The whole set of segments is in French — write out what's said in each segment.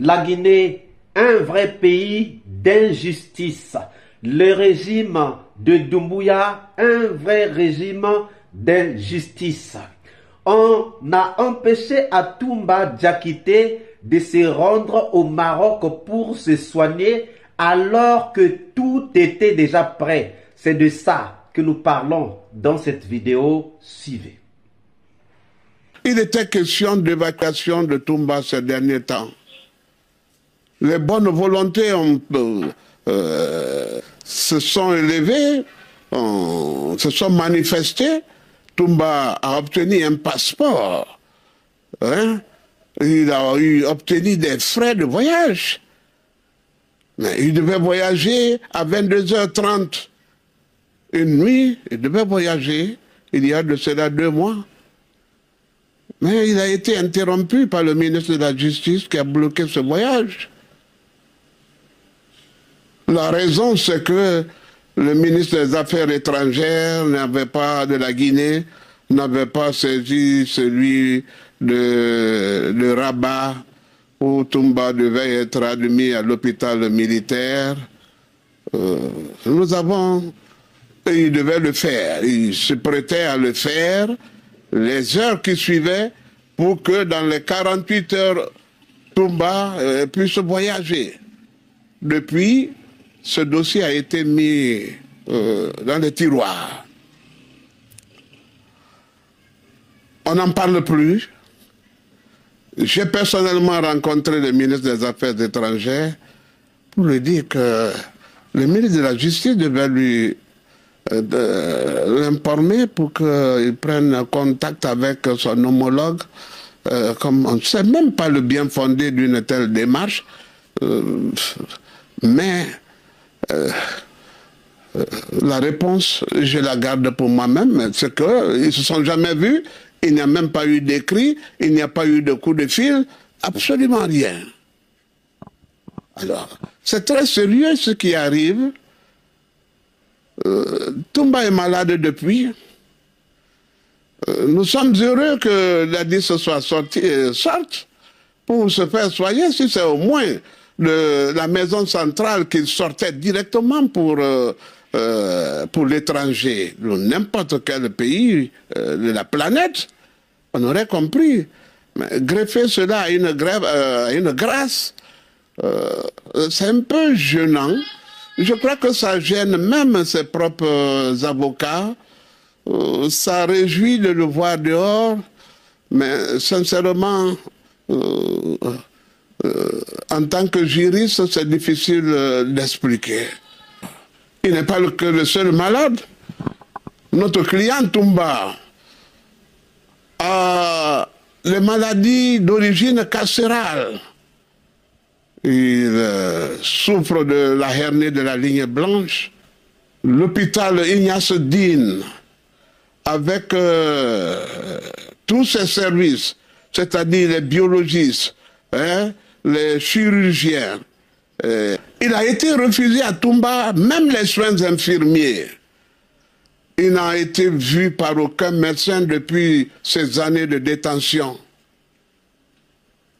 La Guinée, un vrai pays d'injustice. Le régime de Doumbouya, un vrai régime d'injustice. On a empêché Toumba Diakité de se rendre au Maroc pour se soigner alors que tout était déjà prêt. C'est de ça que nous parlons dans cette vidéo. Suivez. Il était question d'évacuation de Toumba ces derniers temps. Les bonnes volontés se sont élevées, se sont manifestées. Toumba a obtenu un passeport. Hein? Il a obtenu des frais de voyage. Mais il devait voyager à 22h30. Une nuit, il devait voyager. Il y a de cela 2 mois. Mais il a été interrompu par le ministre de la Justice qui a bloqué ce voyage. La raison, c'est que le ministre des Affaires étrangères de la Guinée n'avait pas saisi celui de Rabat où Toumba devait être admis à l'hôpital militaire. Il devait le faire. Il se prêtait à le faire les heures qui suivaient pour que dans les 48 heures, Toumba puisse voyager. Depuis, ce dossier a été mis dans les tiroirs. On n'en parle plus. J'ai personnellement rencontré le ministre des Affaires étrangères pour lui dire que le ministre de la Justice devait l'informer pour qu'il prenne contact avec son homologue. Comme on ne sait même pas le bien fondé d'une telle démarche, mais la réponse, je la garde pour moi-même, c'est qu'ils ne se sont jamais vus, il n'y a même pas eu d'écrit, il n'y a pas eu de coup de fil, absolument rien. Alors, c'est très sérieux ce qui arrive. Toumba est malade depuis. Nous sommes heureux que l'ADIS soit sorte pour se faire soigner, si c'est au moins de la maison centrale qu'il sortait directement pour l'étranger, n'importe quel pays de la planète, on aurait compris. Mais greffer cela à une grâce, c'est un peu gênant. Je crois que ça gêne même ses propres avocats. Ça réjouit de le voir dehors, mais sincèrement, en tant que juriste, c'est difficile d'expliquer. Il n'est pas que le seul malade. Notre client Toumba a les maladies d'origine carcérale. Il souffre de la hernie de la ligne blanche. L'hôpital Ignace Dine, avec tous ses services, c'est-à-dire les biologistes, les chirurgiens, il a été refusé à Toumba, même les soins infirmiers. Il n'a été vu par aucun médecin depuis ces années de détention.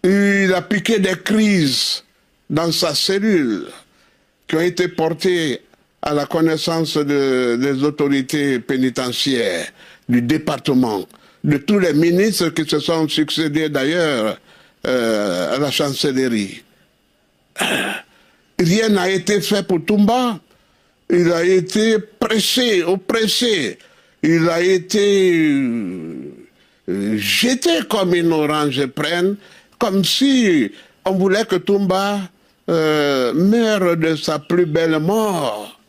Il a piqué des crises dans sa cellule qui ont été portées à la connaissance des autorités pénitentiaires, du département, de tous les ministres qui se sont succédés d'ailleurs à la chancellerie. Rien n'a été fait pour Toumba. Il a été pressé, oppressé. Il a été jeté comme une orange prenne, comme si on voulait que Toumba meure de sa plus belle mort.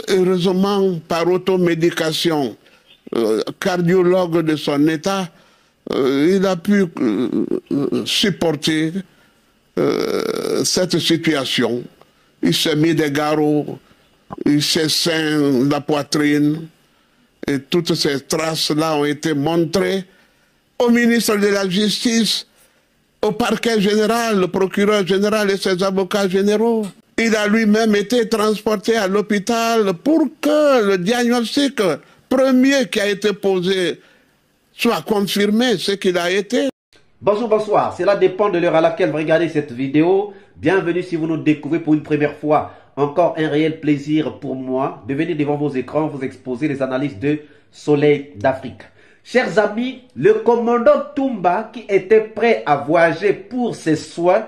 Heureusement, par automédication, cardiologue de son état, il a pu supporter cette situation. Il s'est mis des garrots, il s'est ceint la poitrine, et toutes ces traces-là ont été montrées au ministre de la Justice, au parquet général, le procureur général et ses avocats généraux. Il a lui-même été transporté à l'hôpital pour que le diagnostic premier qui a été posé soit confirmé, ce qu'il a été. Bonjour, bonsoir. Cela dépend de l'heure à laquelle vous regardez cette vidéo. Bienvenue si vous nous découvrez pour une première fois. Encore un réel plaisir pour moi de venir devant vos écrans vous exposer les analyses de Soleil d'Afrique. Chers amis, le commandant Toumba, qui était prêt à voyager pour ses soins,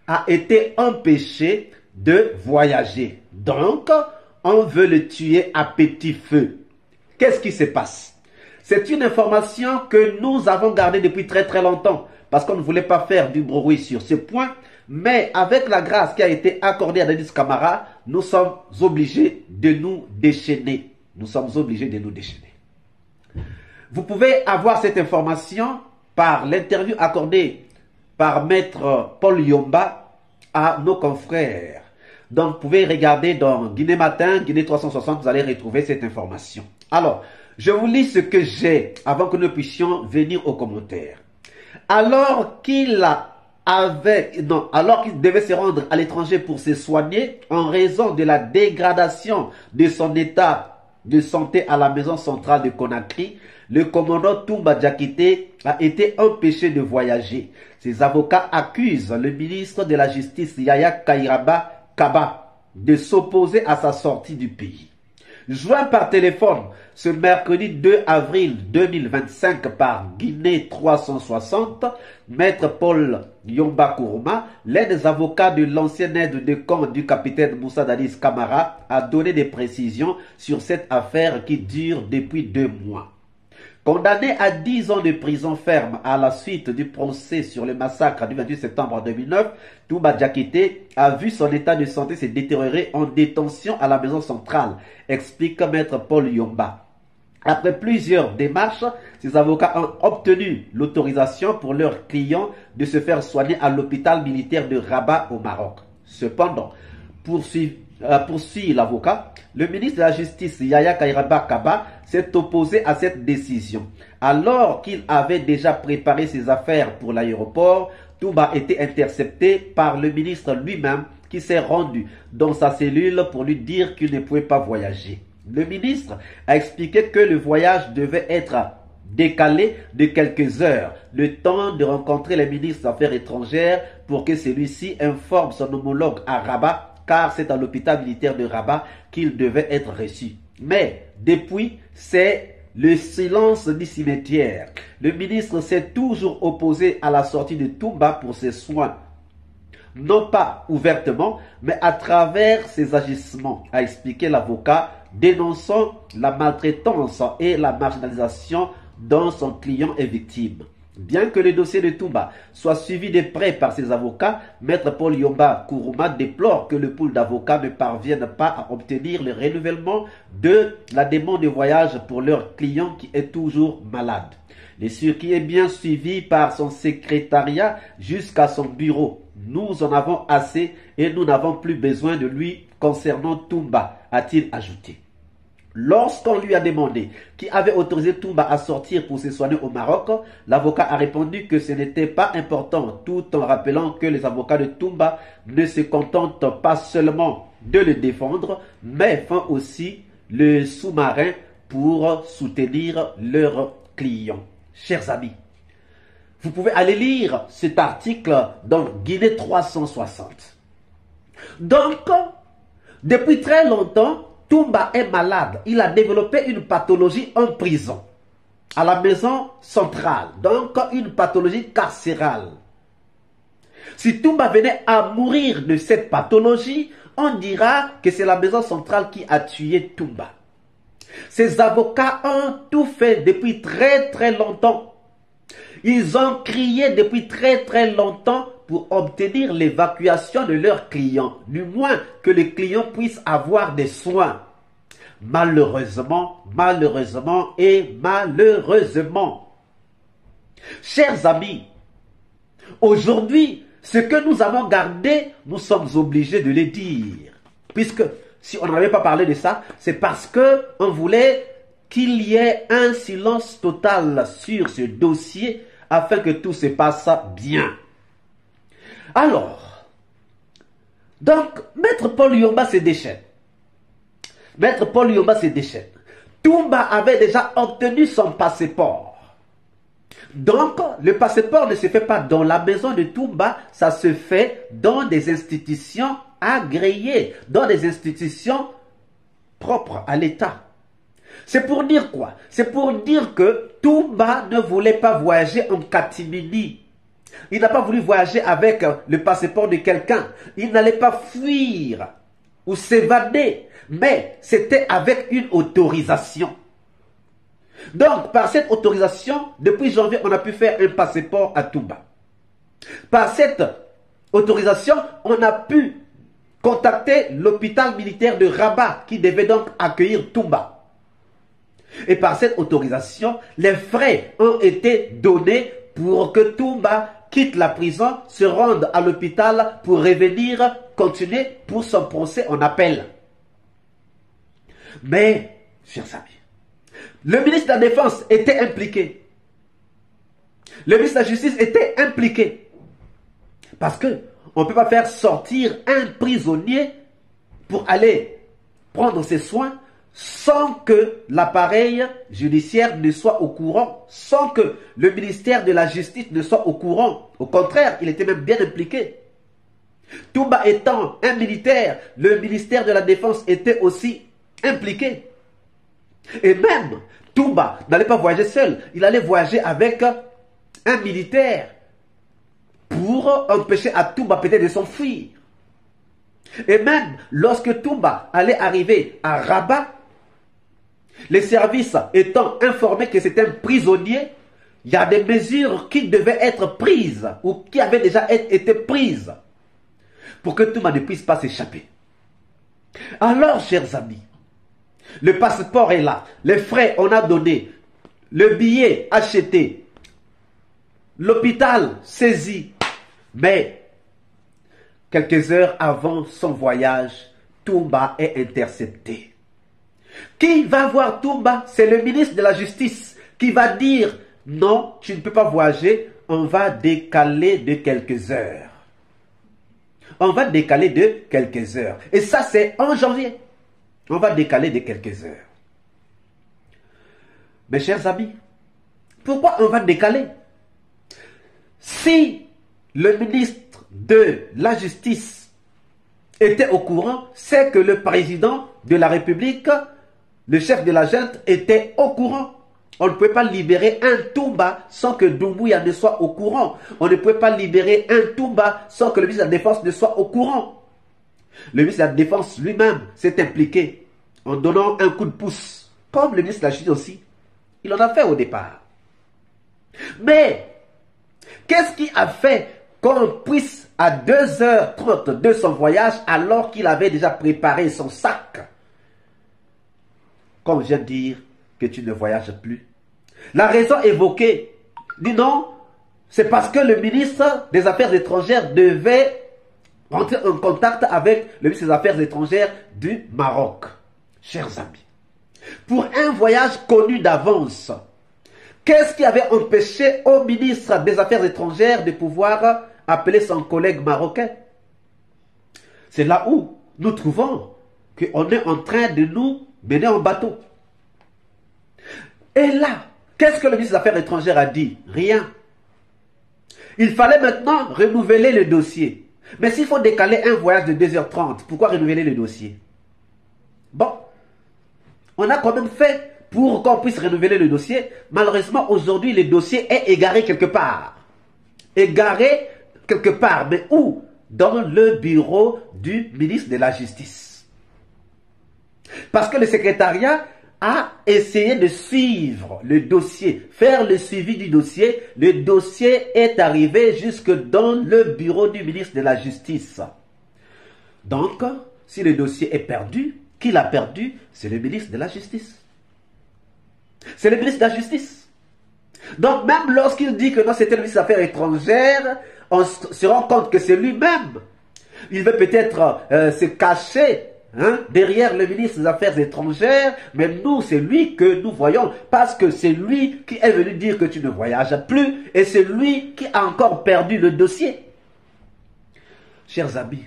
a été empêché de voyager. Donc, on veut le tuer à petit feu. Qu'est-ce qui se passe? C'est une information que nous avons gardée depuis très longtemps parce qu'on ne voulait pas faire du bruit sur ce point. Mais avec la grâce qui a été accordée à Denis Camara, nous sommes obligés de nous déchaîner. Nous sommes obligés de nous déchaîner. Vous pouvez avoir cette information par l'interview accordée par Maître Paul Yomba à nos confrères. Donc, vous pouvez regarder dans Guinée Matin, Guinée 360, vous allez retrouver cette information. Alors, je vous lis ce que j'ai avant que nous puissions venir aux commentaires. Alors qu'il devait se rendre à l'étranger pour se soigner en raison de la dégradation de son état de santé à la maison centrale de Conakry, le commandant Toumba Diakité a été empêché de voyager. Ses avocats accusent le ministre de la Justice Yaya Kairaba Kaba de s'opposer à sa sortie du pays. Joint par téléphone ce mercredi 2 avril 2025 par Guinée 360, Maître Paul Yomba Kourouma, l'un des avocats de l'ancien aide de camp du capitaine Moussa Dadis Camara, a donné des précisions sur cette affaire qui dure depuis 2 mois. Condamné à 10 ans de prison ferme à la suite du procès sur le massacre du 28 septembre 2009, Toumba Diakité a vu son état de santé se détériorer en détention à la maison centrale, explique Maître Paul Yomba. Après plusieurs démarches, ses avocats ont obtenu l'autorisation pour leurs clients de se faire soigner à l'hôpital militaire de Rabat au Maroc. Cependant, poursuit l'avocat, le ministre de la Justice Yaya Kairaba Kaba s'est opposé à cette décision. Alors qu'il avait déjà préparé ses affaires pour l'aéroport, Toumba a été intercepté par le ministre lui-même qui s'est rendu dans sa cellule pour lui dire qu'il ne pouvait pas voyager. Le ministre a expliqué que le voyage devait être décalé de quelques heures, le temps de rencontrer le ministre des Affaires étrangères pour que celui-ci informe son homologue à Rabat, car c'est à l'hôpital militaire de Rabat qu'il devait être reçu. Mais depuis, c'est le silence du cimetière. Le ministre s'est toujours opposé à la sortie de Toumba pour ses soins. Non pas ouvertement, mais à travers ses agissements, a expliqué l'avocat, dénonçant la maltraitance et la marginalisation dont son client est victime. Bien que le dossier de Toumba soit suivi de près par ses avocats, Maître Paul Yomba Kourouma déplore que le pool d'avocats ne parvienne pas à obtenir le renouvellement de la demande de voyage pour leur client qui est toujours malade. Le qui est bien suivi par son secrétariat jusqu'à son bureau. Nous en avons assez et nous n'avons plus besoin de lui concernant Toumba, a-t-il ajouté. Lorsqu'on lui a demandé qui avait autorisé Toumba à sortir pour se soigner au Maroc, l'avocat a répondu que ce n'était pas important, tout en rappelant que les avocats de Toumba ne se contentent pas seulement de le défendre, mais font aussi le sous-marin pour soutenir leurs clients. Chers amis, vous pouvez aller lire cet article dans Guinée 360. Donc, depuis très longtemps, Toumba est malade. Il a développé une pathologie en prison, à la maison centrale, donc une pathologie carcérale. Si Toumba venait à mourir de cette pathologie, on dira que c'est la maison centrale qui a tué Toumba. Ses avocats ont tout fait depuis très longtemps. Ils ont crié depuis très longtemps pour obtenir l'évacuation de leurs clients, du moins que les clients puissent avoir des soins. Malheureusement, chers amis, aujourd'hui, ce que nous avons gardé, nous sommes obligés de le dire. Puisque si on n'avait pas parlé de ça, c'est parce qu'on voulait qu'il y ait un silence total sur ce dossier afin que tout se passe bien. Alors, donc, Maître Paul Yomba se déchaîne. Toumba avait déjà obtenu son passeport. Donc, le passeport ne se fait pas dans la maison de Toumba, ça se fait dans des institutions agréées, dans des institutions propres à l'État. C'est pour dire quoi? C'est pour dire que Toumba ne voulait pas voyager en catimini. Il n'a pas voulu voyager avec le passeport de quelqu'un. Il n'allait pas fuir ou s'évader, mais c'était avec une autorisation. Donc, par cette autorisation, depuis janvier, on a pu faire un passeport à Toumba. Par cette autorisation, on a pu contacter l'hôpital militaire de Rabat, qui devait donc accueillir Toumba. Et par cette autorisation, les frais ont été donnés pour que Toumba quitte la prison, se rende à l'hôpital pour revenir, continuer pour son procès en appel. Mais, chers amis, le ministre de la Défense était impliqué. Le ministre de la Justice était impliqué. Parce que on ne peut pas faire sortir un prisonnier pour aller prendre ses soins sans que l'appareil judiciaire ne soit au courant, sans que le ministère de la Justice ne soit au courant. Au contraire, il était même bien impliqué. Toumba étant un militaire, le ministère de la Défense était aussi impliqué. Et même, Toumba n'allait pas voyager seul, il allait voyager avec un militaire pour empêcher à Toumba peut-être de s'enfuir. Et même, lorsque Toumba allait arriver à Rabat, les services étant informés que c'était un prisonnier, il y a des mesures qui devaient être prises ou qui avaient déjà été prises pour que Toumba ne puisse pas s'échapper. Alors, chers amis, le passeport est là, les frais on a donné, le billet acheté, l'hôpital saisi, mais quelques heures avant son voyage, Toumba est intercepté. Qui va voir Toumba? C'est le ministre de la Justice qui va dire non, tu ne peux pas voyager, on va décaler de quelques heures. On va décaler de quelques heures. Et ça, c'est en janvier. On va décaler de quelques heures. Mes chers amis, pourquoi on va décaler? Si le ministre de la Justice était au courant, c'est que le président de la République, le chef de la junte, était au courant. On ne pouvait pas libérer un Toumba sans que Doumbouya ne soit au courant. On ne pouvait pas libérer un Toumba sans que le ministre de la Défense ne soit au courant. Le ministre de la Défense lui-même s'est impliqué en donnant un coup de pouce, comme le ministre de la Justice aussi. Il en a fait au départ. Mais, qu'est-ce qui a fait qu'on puisse à 2h30 de son voyage alors qu'il avait déjà préparé son sac? Comme je viens de dire que tu ne voyages plus. La raison évoquée, dit non, c'est parce que le ministre des Affaires étrangères devait rentrer en contact avec le ministre des Affaires étrangères du Maroc. Chers amis, pour un voyage connu d'avance, qu'est-ce qui avait empêché au ministre des Affaires étrangères de pouvoir appeler son collègue marocain? C'est là où nous trouvons qu'on est en train de nous mener en bateau. Et là, qu'est-ce que le ministre des Affaires étrangères a dit? Rien. Il fallait maintenant renouveler le dossier. Mais s'il faut décaler un voyage de 2h30, pourquoi renouveler le dossier? Bon, on a quand même fait pour qu'on puisse renouveler le dossier. Malheureusement, aujourd'hui, le dossier est égaré quelque part. Égaré quelque part. Mais où? Dans le bureau du ministre de la Justice. Parce que le secrétariat a essayé de suivre le dossier, faire le suivi du dossier. Le dossier est arrivé jusque dans le bureau du ministre de la Justice. Donc, si le dossier est perdu, qui l'a perdu? C'est le ministre de la Justice. C'est le ministre de la Justice. Donc, même lorsqu'il dit que non, c'était le ministre des Affaires étrangères, on se rend compte que c'est lui-même. Il veut peut-être se cacher derrière le ministre des Affaires étrangères, mais nous, c'est lui que nous voyons, parce que c'est lui qui est venu dire que tu ne voyages plus, et c'est lui qui a encore perdu le dossier. Chers amis,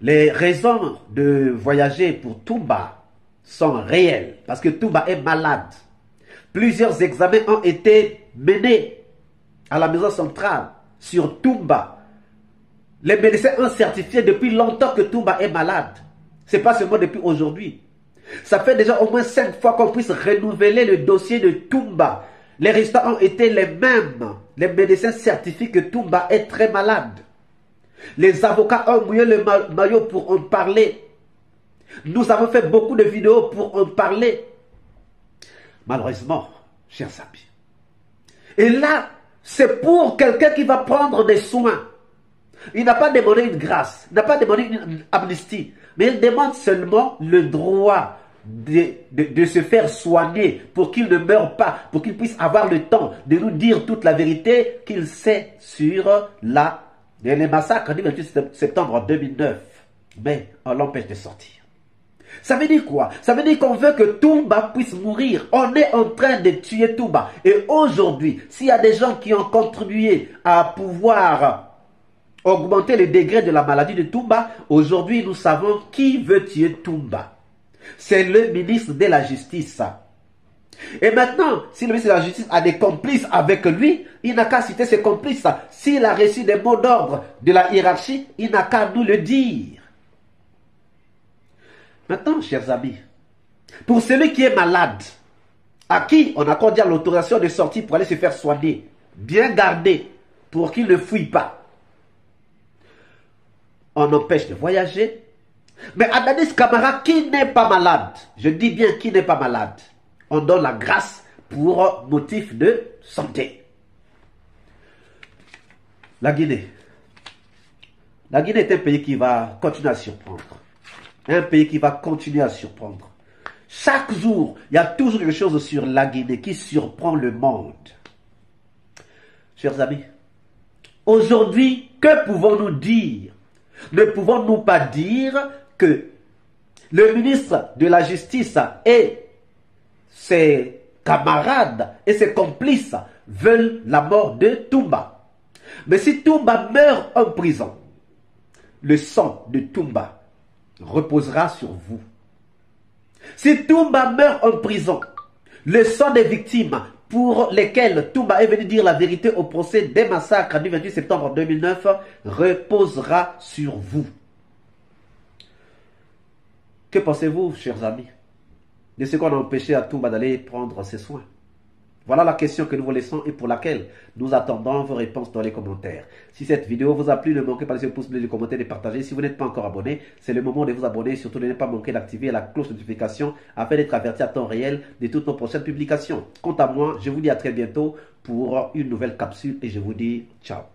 les raisons de voyager pour Toumba sont réelles, parce que Toumba est malade. Plusieurs examens ont été menées à la maison centrale sur Toumba. Les médecins ont certifié depuis longtemps que Toumba est malade. Ce n'est pas seulement depuis aujourd'hui. Ça fait déjà au moins 5 fois qu'on puisse renouveler le dossier de Toumba. Les résultats ont été les mêmes. Les médecins certifient que Toumba est très malade. Les avocats ont mouillé le maillot pour en parler. Nous avons fait beaucoup de vidéos pour en parler. Malheureusement, chers amis. Et là, c'est pour quelqu'un qui va prendre des soins. Il n'a pas demandé une grâce, il n'a pas demandé une amnistie, mais il demande seulement le droit de se faire soigner pour qu'il ne meure pas, pour qu'il puisse avoir le temps de nous dire toute la vérité qu'il sait sur les massacres du 28 septembre 2009. Mais on l'empêche de sortir. Ça veut dire quoi? Ça veut dire qu'on veut que Toumba puisse mourir. On est en train de tuer Toumba. Et aujourd'hui, s'il y a des gens qui ont contribué à pouvoir augmenter le degré de la maladie de Toumba, aujourd'hui nous savons qui veut tuer Toumba. C'est le ministre de la Justice. Et maintenant, si le ministre de la Justice a des complices avec lui, il n'a qu'à citer ses complices. S'il a reçu des mots d'ordre de la hiérarchie, il n'a qu'à nous le dire. Maintenant, chers amis, pour celui qui est malade, à qui on accorde l'autorisation de sortir pour aller se faire soigner, bien gardé, pour qu'il ne fuit pas, on empêche de voyager. Mais à Dadis Camara, qui n'est pas malade, je dis bien qui n'est pas malade, on donne la grâce pour motif de santé. La Guinée. La Guinée est un pays qui va continuer à surprendre. Un pays qui va continuer à surprendre. Chaque jour, il y a toujours quelque chose sur la Guinée qui surprend le monde. Chers amis, aujourd'hui, que pouvons-nous dire? Ne pouvons-nous pas dire que le ministre de la Justice et ses camarades et ses complices veulent la mort de Toumba? Mais si Toumba meurt en prison, le sang de Toumba reposera sur vous. Si Toumba meurt en prison, le sang des victimes pour lesquelles Toumba est venu dire la vérité au procès des massacres du 28 septembre 2009 reposera sur vous. Que pensez-vous, chers amis, de ce qu'on a empêché à Toumba d'aller prendre ses soins? Voilà la question que nous vous laissons et pour laquelle nous attendons vos réponses dans les commentaires. Si cette vidéo vous a plu, ne manquez pas de laisser un pouce bleu, de commenter, de partager. Si vous n'êtes pas encore abonné, c'est le moment de vous abonner et surtout de ne pas manquer d'activer la cloche de notification afin d'être averti à temps réel de toutes nos prochaines publications. Quant à moi, je vous dis à très bientôt pour une nouvelle capsule et je vous dis ciao.